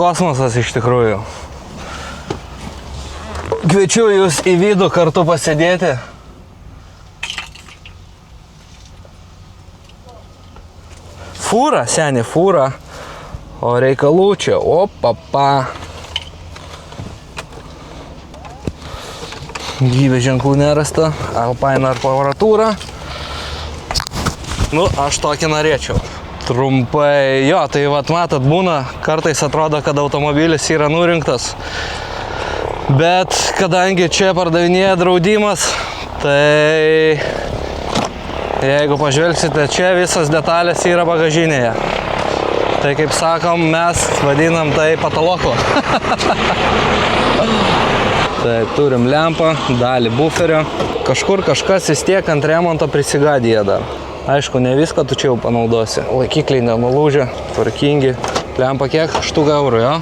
kosmosas iš tikrųjų. Kviečiu jūs į vidų kartu pasėdėti. Fūra, seni, fūra. O reikalų čia, opapa. Gyvės ženklų nerasta, Alpine aparatūra. Nu, aš tokį norėčiau. Trumpai, jo, tai vat matot, būna, kartais atrodo, kad automobilis yra nurinktas. Bet kadangi čia pardavinėja draudimas, tai jeigu pažvelgsite, čia visas detalės yra bagažinėje. Tai kaip sakom, mes vadinam tai pataloku. Tai turim lempą, dalį buferio. Kažkur kažkas vis tiek ant remonto prisigadėja dar. Aišku, ne viską tu čia jau panaudosi. Laikikliai nenulūžę, tvarkingi. Lempa kiek? 1 eurų, jo?